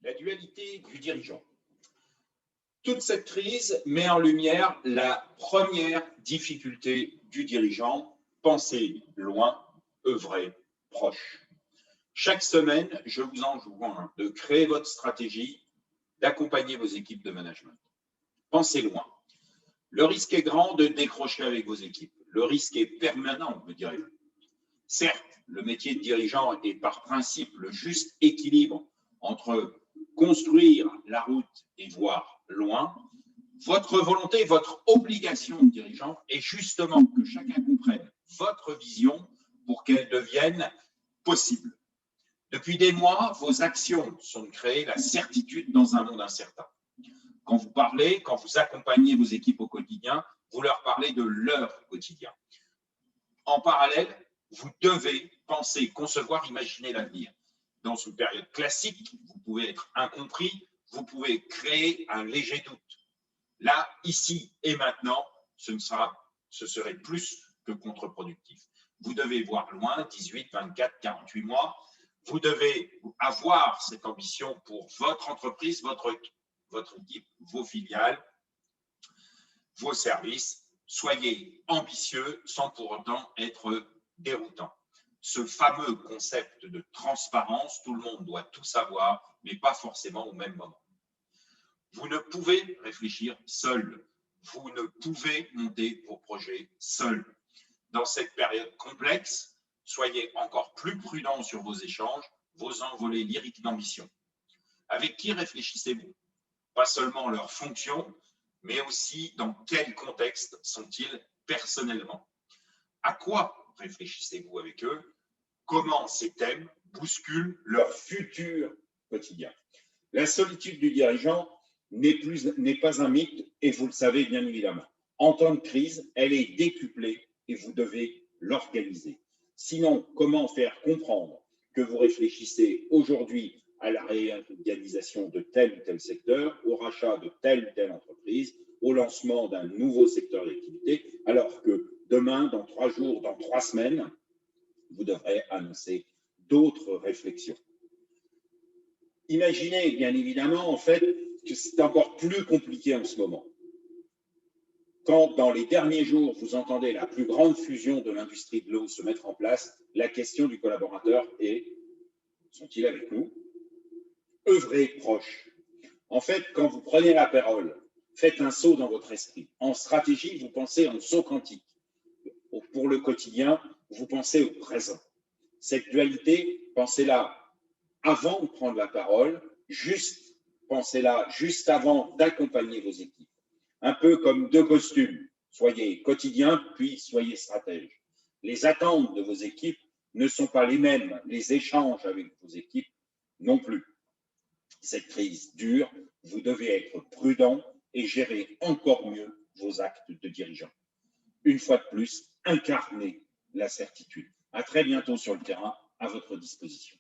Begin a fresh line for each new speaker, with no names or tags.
La dualité du dirigeant. Toute cette crise met en lumière la première difficulté du dirigeant, penser loin, œuvrer proche. Chaque semaine, je vous enjoins de créer votre stratégie, d'accompagner vos équipes de management. Pensez loin. Le risque est grand de décrocher avec vos équipes. Le risque est permanent, me direz-vous. Certes, le métier de dirigeant est par principe le juste équilibre entre construire la route et voir loin. Votre volonté, votre obligation de dirigeant est justement que chacun comprenne votre vision pour qu'elle devienne possible. Depuis des mois, vos actions sont de créer la certitude dans un monde incertain. Quand vous parlez, quand vous accompagnez vos équipes au quotidien, vous leur parlez de leur quotidien. En parallèle, vous devez penser, concevoir, imaginer l'avenir. Dans une période classique, vous pouvez être incompris, vous pouvez créer un léger doute. Là, ici et maintenant, ce serait plus que contre-productif. Vous devez voir loin, 18, 24, 48 mois. Vous devez avoir cette ambition pour votre entreprise, votre équipe, vos filiales, vos services. Soyez ambitieux sans pour autant être déroutant. Ce fameux concept de transparence, tout le monde doit tout savoir, mais pas forcément au même moment. Vous ne pouvez réfléchir seul. Vous ne pouvez monter vos projets seul. Dans cette période complexe, soyez encore plus prudents sur vos échanges, vos envolées lyriques d'ambition. Avec qui réfléchissez-vous? Pas seulement leurs fonctions, mais aussi dans quel contexte sont-ils personnellement? À quoi réfléchissez-vous avec eux? Comment ces thèmes bousculent leur futur quotidien? La solitude du dirigeant n'est pas un mythe, et vous le savez bien évidemment. En temps de crise, elle est décuplée et vous devez l'organiser. Sinon, comment faire comprendre que vous réfléchissez aujourd'hui à la réorganisation de tel ou tel secteur, au rachat de telle ou telle entreprise, au lancement d'un nouveau secteur d'activité, alors que demain, dans 3 jours, dans 3 semaines, vous devrez annoncer d'autres réflexions. Imaginez bien évidemment en fait que c'est encore plus compliqué en ce moment. Quand dans les derniers jours, vous entendez la plus grande fusion de l'industrie de l'eau se mettre en place, la question du collaborateur est: sont-ils avec nous? Œuvrez proche. En fait, quand vous prenez la parole, faites un saut dans votre esprit. En stratégie, vous pensez en saut quantique. Pour le quotidien, vous pensez au présent. Cette dualité, pensez-la avant de prendre la parole, pensez-la juste avant d'accompagner vos équipes. Un peu comme 2 costumes. Soyez quotidien, puis soyez stratège. Les attentes de vos équipes ne sont pas les mêmes. Les échanges avec vos équipes non plus. Cette crise dure, vous devez être prudent et gérer encore mieux vos actes de dirigeant. Une fois de plus, incarnez la certitude. À très bientôt sur le terrain, à votre disposition.